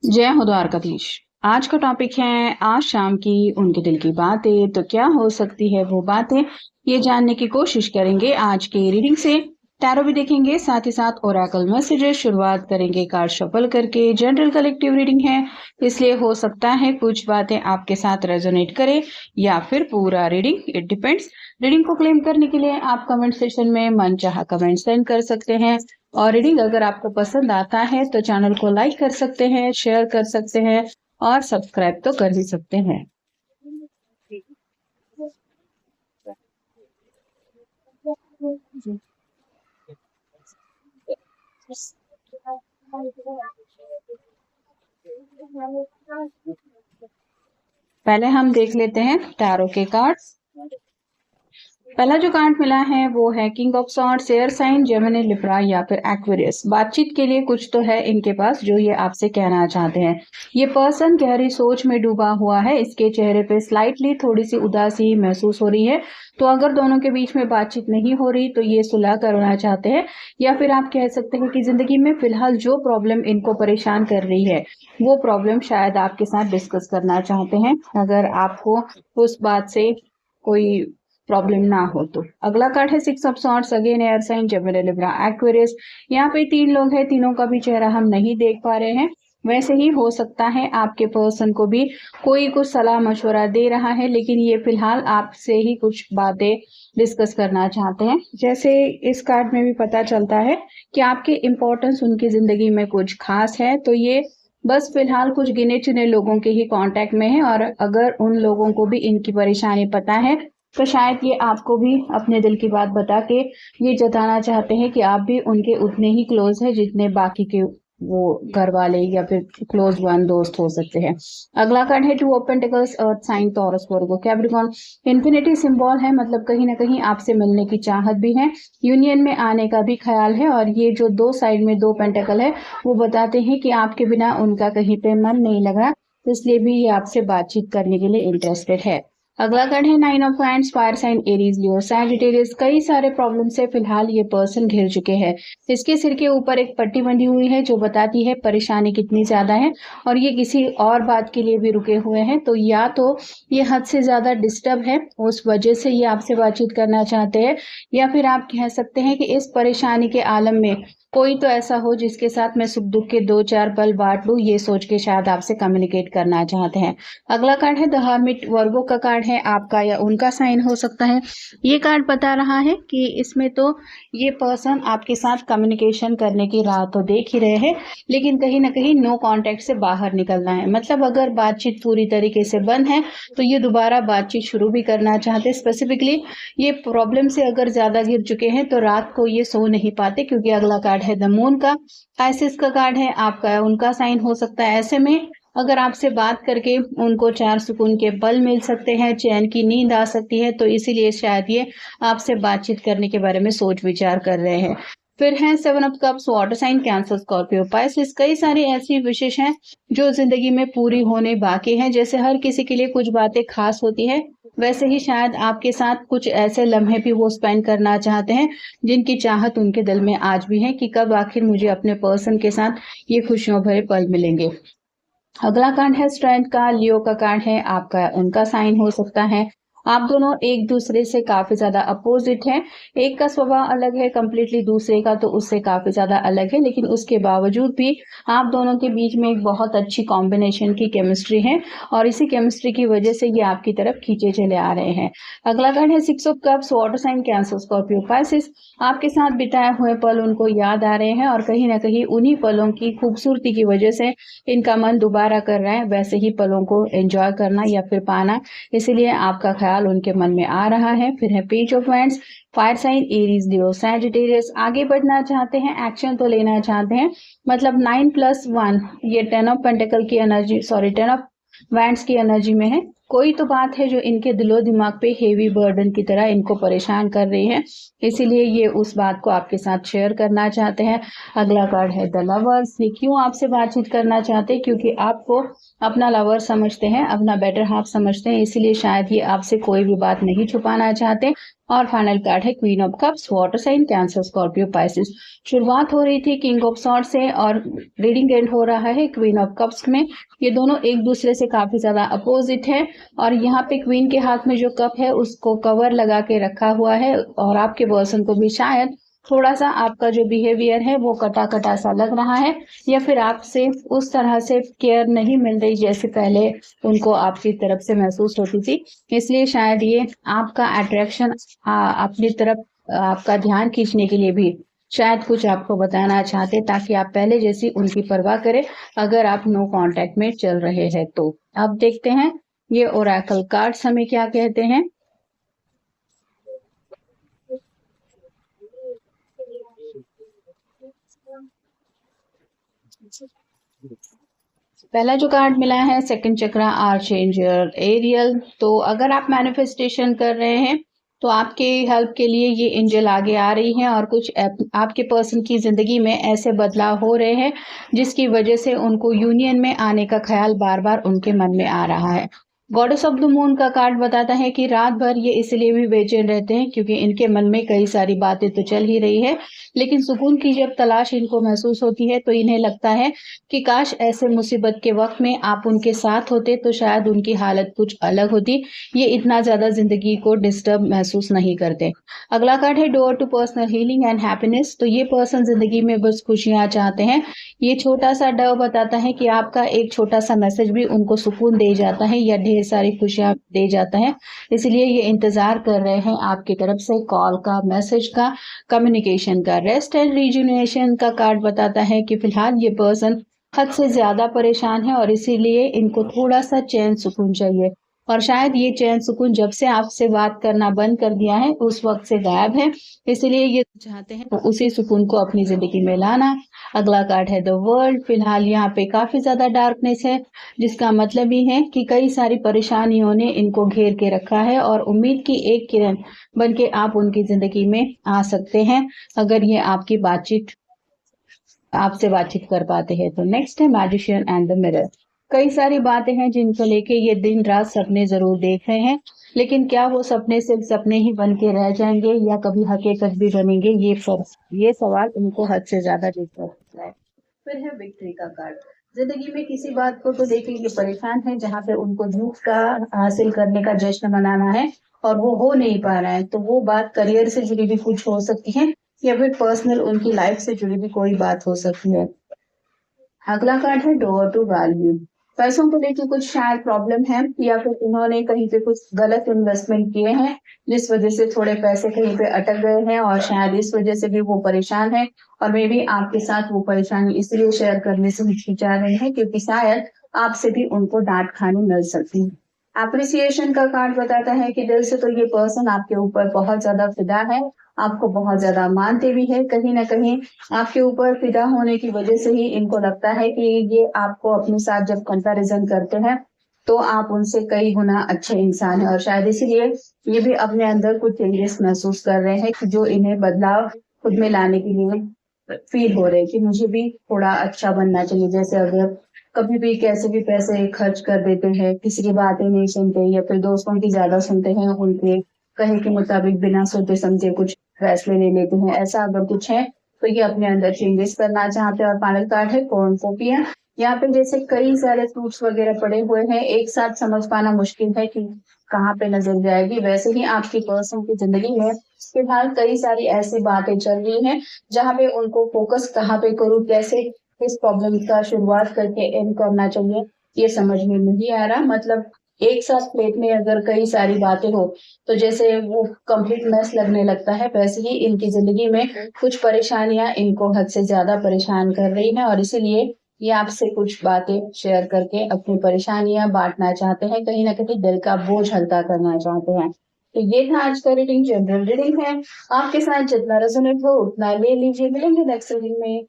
जय हो द्वारकाधीश। आज का टॉपिक है आज शाम की उनके दिल की बातें। तो क्या हो सकती है वो बातें, ये जानने की कोशिश करेंगे आज के रीडिंग से। टैरो भी देखेंगे, साथ ही साथ ओरेकल मैसेजेस। शुरुआत करेंगे कार्ड शफल करके। जनरल कलेक्टिव रीडिंग है, इसलिए हो सकता है कुछ बातें आपके साथ रेजोनेट करे या फिर पूरा रीडिंग, इट डिपेंड्स। रीडिंग को क्लेम करने के लिए आप कमेंट सेक्शन में मनचाहा कमेंट सेंड कर सकते हैं। और रीडिंग अगर आपको पसंद आता है तो चैनल को लाइक कर सकते हैं, शेयर कर सकते हैं और सब्सक्राइब तो कर ही सकते हैं। पहले हम देख लेते हैं टैरो के कार्ड्स। पहला जो कार्ड मिला है वो है king of swords, air sign, Gemini, Libra या फिर एक्वेरियस। बातचीत के लिए कुछ तो है इनके पास जो ये आपसे कहना चाहते हैं। ये पर्सन गहरी सोच में डूबा हुआ है। इसके चेहरे पे स्लाइटली थोड़ी सी उदासी महसूस हो रही है। तो अगर दोनों के बीच में बातचीत नहीं हो रही तो ये सुलह करना चाहते हैं, या फिर आप कह सकते हैं कि जिंदगी में फिलहाल जो प्रॉब्लम इनको परेशान कर रही है वो प्रॉब्लम शायद आपके साथ डिस्कस करना चाहते हैं, अगर आपको उस बात से कोई प्रॉब्लम ना हो तो। अगला कार्ड है six of swords, again air sign, Gemini, Libra, Aquarius. यहाँ पे 3 लोग हैं, तीनों का भी चेहरा हम नहीं देख पा रहे हैं। वैसे ही हो सकता है आपके पर्सन को भी कोई कुछ सलाह मशवरा दे रहा है, लेकिन ये फिलहाल आपसे ही कुछ बातें डिस्कस करना चाहते हैं। जैसे इस कार्ड में भी पता चलता है कि आपके इम्पोर्टेंस उनकी जिंदगी में कुछ खास है, तो ये बस फिलहाल कुछ गिने चुने लोगों के ही कांटेक्ट में है। और अगर उन लोगों को भी इनकी परेशानी पता है तो शायद ये आपको भी अपने दिल की बात बता के ये जताना चाहते हैं कि आप भी उनके उतने ही क्लोज है जितने बाकी के वो घर वाले या फिर क्लोज वन दोस्त हो सकते हैं। अगला कार्ड है two of pentacles, earth sign, Taurus, Virgo, Capricorn. Infinity symbol है, मतलब कहीं ना कहीं आपसे मिलने की चाहत भी है, यूनियन में आने का भी ख्याल है। और ये जो 2 साइड में 2 पेंटिकल है वो बताते हैं कि आपके बिना उनका कहीं पे मन नहीं लगा, इसलिए भी ये आपसे बातचीत करने के लिए इंटरेस्टेड है। अगला कार्ड है nine of wands, fire sign, Aries, Leo, Sagittarius. कई सारे प्रॉब्लम से फिलहाल ये पर्सन घिर चुके हैं। इसके सिर के ऊपर एक पट्टी बंधी हुई है जो बताती है परेशानी कितनी ज्यादा है, और ये किसी और बात के लिए भी रुके हुए हैं। तो या तो ये हद से ज्यादा डिस्टर्ब है, उस वजह से ये आपसे बातचीत करना चाहते हैं, या फिर आप कह सकते हैं कि इस परेशानी के आलम में कोई तो ऐसा हो जिसके साथ मैं सुख दुख के 2-4 पल बांट लूं, ये सोच के शायद आपसे कम्युनिकेट करना चाहते हैं। अगला कार्ड है द हर्मिट, वर्गो का कार्ड है, आपका या उनका साइन हो सकता है। ये कार्ड बता रहा है कि इसमें तो ये पर्सन आपके साथ कम्युनिकेशन करने की राह तो देख ही रहे हैं, लेकिन कहीं ना कहीं नो कांटेक्ट से बाहर निकलना है। मतलब अगर बातचीत पूरी तरीके से बंद है तो ये दोबारा बातचीत शुरू भी करना चाहते। स्पेसिफिकली ये प्रॉब्लम से अगर ज्यादा घिर चुके हैं तो रात को ये सो नहीं पाते, क्योंकि अगला कार्ड है द मून का, आइसिस का कार्ड है, आपका या उनका साइन हो सकता है। ऐसे में अगर आपसे बात करके उनको 4 सुकून के पल मिल सकते हैं, चैन की नींद आ सकती है, तो इसीलिए शायद ये आपसे बातचीत करने के बारे में सोच विचार कर रहे हैं। फिर है 7 of cups, water sign, Cancer, Scorpio, Pisces. कई सारी ऐसी विशेष हैं जो जिंदगी में पूरी होने बाकी हैं। जैसे हर किसी के लिए कुछ बातें खास होती है, वैसे ही शायद आपके साथ कुछ ऐसे लम्हे भी वो स्पेंड करना चाहते हैं जिनकी चाहत उनके दिल में आज भी है कि कब आखिर मुझे अपने पर्सन के साथ ये खुशियों भरे पल मिलेंगे। अगला कार्ड है स्ट्रेंथ का, लियो का कार्ड है, आपका उनका साइन हो सकता है। आप दोनों एक दूसरे से काफी ज्यादा अपोजिट हैं। एक का स्वभाव अलग है कंप्लीटली, दूसरे का तो उससे काफी ज्यादा अलग है, लेकिन उसके बावजूद भी आप दोनों के बीच में एक बहुत अच्छी कॉम्बिनेशन की केमिस्ट्री है, और इसी केमिस्ट्री की वजह से ये आपकी तरफ खींचे चले आ रहे हैं। अगला कार्ड है 6 of cups, water sign, Cancer, Scorpio, Pisces. आपके साथ बिताए हुए पल उनको याद आ रहे हैं, और कहीं ना कहीं उन्हीं पलों की खूबसूरती की वजह से इनका मन दोबारा कर रहा है वैसे ही पलों को एंजॉय करना या फिर पाना, इसलिए आपका ख्याल उनके मन में आ रहा है। फिर है page of wands, fire sign, Aries, Leo, Sagittarius. आगे बढ़ना चाहते हैं, एक्शन तो लेना चाहते हैं, मतलब 9+1 ये 10 ऑफ पेंटिकल की एनर्जी, सॉरी 10 ऑफ वांड्स की एनर्जी में है। कोई तो बात है जो इनके दिलो दिमाग पे हेवी बर्डन की तरह इनको परेशान कर रही है, इसीलिए ये उस बात को आपके साथ शेयर करना चाहते हैं। अगला कार्ड है द लवर्स। ये क्यों आपसे बातचीत करना चाहते हैं? क्योंकि आपको अपना लवर समझते हैं, अपना बेटर हाफ समझते हैं, इसीलिए शायद ये आपसे कोई भी बात नहीं छुपाना चाहते। और फाइनल कार्ड है queen of cups, water sign Cancer Scorpio Pisces. शुरुआत हो रही थी किंग ऑफ सॉर्ड से और रीडिंग एंड हो रहा है क्वीन ऑफ कप्स में। ये दोनों एक दूसरे से काफी ज्यादा अपोजिट है और यहाँ पे क्वीन के हाथ में जो कप है उसको कवर लगा के रखा हुआ है और आपके पर्सन को भी शायद थोड़ा सा आपका जो बिहेवियर है वो कटा कटा सा लग रहा है या फिर आपसे उस तरह से केयर नहीं मिल रही जैसे पहले उनको आपकी तरफ से महसूस होती थी। इसलिए शायद ये आपका अट्रैक्शन अपनी तरफ आपका ध्यान खींचने के लिए भी शायद कुछ आपको बताना चाहते ताकि आप पहले जैसी उनकी परवाह करें अगर आप नो कांटेक्ट में चल रहे हैं तो। अब देखते हैं ये ओरेकल कार्ड्स हमें क्या कहते हैं। पहला जो कार्ड मिला है सेकंड चक्रा आर्चएंजल एरियल। तो अगर आप मैनिफेस्टेशन कर रहे हैं तो आपके हेल्प के लिए ये एंजल आगे आ रही है और कुछ आपके पर्सन की जिंदगी में ऐसे बदलाव हो रहे हैं जिसकी वजह से उनको यूनियन में आने का ख्याल बार बार उनके मन में आ रहा है। गॉडेस ऑफ द मून का कार्ड बताता है कि रात भर ये इसलिए भी बेचैन रहते हैं क्योंकि इनके मन में कई सारी बातें तो चल ही रही है लेकिन सुकून की जब तलाश इनको महसूस होती है तो इन्हें लगता है कि काश ऐसे मुसीबत के वक्त में आप उनके साथ होते तो शायद उनकी हालत कुछ अलग होती। ये इतना ज्यादा जिंदगी को डिस्टर्ब महसूस नहीं करते। अगला कार्ड है door to personal healing and happiness. तो ये पर्सन जिंदगी में बस खुशियां चाहते हैं। ये छोटा सा डव बताता है कि आपका एक छोटा सा मैसेज भी उनको सुकून दे जाता है या ढेर सारी खुशियां दे जाता है, इसलिए ये इंतजार कर रहे हैं आपकी तरफ से कॉल का, मैसेज का, कम्युनिकेशन का। रेस्ट एंड रिजुनेशन का कार्ड बताता है कि फिलहाल ये पर्सन हद से ज्यादा परेशान है और इसीलिए इनको थोड़ा सा चैन सुकून चाहिए और शायद ये चैन सुकून जब से आपसे बात करना बंद कर दिया है उस वक्त से गायब है, इसीलिए ये चाहते हैं तो उसी सुकून को अपनी जिंदगी में लाना। अगला कार्ड है द वर्ल्ड। फिलहाल यहाँ पे काफी ज्यादा डार्कनेस है जिसका मतलब ही है कि कई सारी परेशानियों ने इनको घेर के रखा है और उम्मीद की एक किरण बन के आप उनकी जिंदगी में आ सकते हैं अगर ये आपसे बातचीत कर पाते हैं तो। नेक्स्ट है मैजिशियन एंड द मिरर। कई सारी बातें हैं जिनको लेके ये दिन रात सपने जरूर देख रहे हैं लेकिन क्या वो सपने सिर्फ सपने ही बन के रह जाएंगे या कभी हकीकत भी बनेंगे, ये सवाल उनको हद से ज्यादा दिलचस्प है। फिर है विक्ट्री का कार्ड। जिंदगी में किसी बात को तो लेके ये परेशान है जहाँ पे उनको जीत का हासिल करने का जश्न मनाना है और वो हो नहीं पा रहा है, तो वो बात करियर से जुड़ी भी कुछ हो सकती है या फिर पर्सनल उनकी लाइफ से जुड़ी भी कोई बात हो सकती है। अगला कार्ड है डोर टू वैल्यू। पैसों को लेकर कुछ शायद प्रॉब्लम है या फिर उन्होंने कहीं पे कुछ गलत इन्वेस्टमेंट किए हैं जिस वजह से थोड़े पैसे कहीं पे अटक गए हैं और शायद इस वजह से भी वो परेशान है और मे भी आपके साथ वो परेशानी इसलिए शेयर करने से हिचकिचा रहे हैं क्योंकि शायद आपसे भी उनको डांट खानी मिल सकती है। अप्रिसिएशन का कार्ड बताता है कि दिल से तो ये पर्सन आपके ऊपर बहुत ज्यादा फिदा है, आपको बहुत ज्यादा मानते भी है। कहीं ना कहीं आपके ऊपर फिदा होने की वजह से ही इनको लगता है कि ये आपको अपने साथ जब कंपैरिजन करते हैं तो आप उनसे कई गुना अच्छे इंसान हैं और शायद इसीलिए ये भी अपने अंदर कुछ चेंजेस महसूस कर रहे हैं कि जो इन्हें बदलाव खुद में लाने के लिए फील हो रहे हैं कि मुझे भी थोड़ा अच्छा बनना चाहिए। जैसे अगर कभी भी कैसे भी पैसे खर्च कर देते हैं, किसी की बातें नहीं सुनते या फिर दोस्तों की ज्यादा सुनते हैं, उनके कहे के मुताबिक बिना सोचे समझे कुछ फैसले ले लेते हैं, ऐसा अगर कुछ है तो ये अपने अंदर चेंजेस करना चाहते हैं। और फाइनल कार्ड है कॉर्नफोबिया। यहाँ पे जैसे कई सारे फ्रूट्स वगैरह पड़े हुए हैं, एक साथ समझ पाना मुश्किल है कि कहाँ पे नजर जाएगी, वैसे ही आपकी पर्सन की जिंदगी में फिलहाल कई सारी ऐसी बातें चल रही हैं जहाँ पे उनको फोकस कहाँ पे करूँ, कैसे इस प्रॉब्लम का शुरुआत करके एंड करना चाहिए, ये समझ में नहीं आ रहा। मतलब एक साथ प्लेट में अगर कई सारी बातें हो तो जैसे वो कंप्लीट मैस लगने लगता है, वैसे ही इनकी जिंदगी में कुछ परेशानियां इनको हद से ज्यादा परेशान कर रही हैं और इसीलिए ये आपसे कुछ बातें शेयर करके अपनी परेशानियां बांटना चाहते हैं, कहीं ना कहीं दिल का बोझ हल्का करना चाहते हैं। तो ये था आज का रीडिंग, जनरल रीडिंग है। आपके साथ जितना रेजोनेट हो उतना ले लीजिए। मिलेंगे नेक्स्ट रीडिंग में।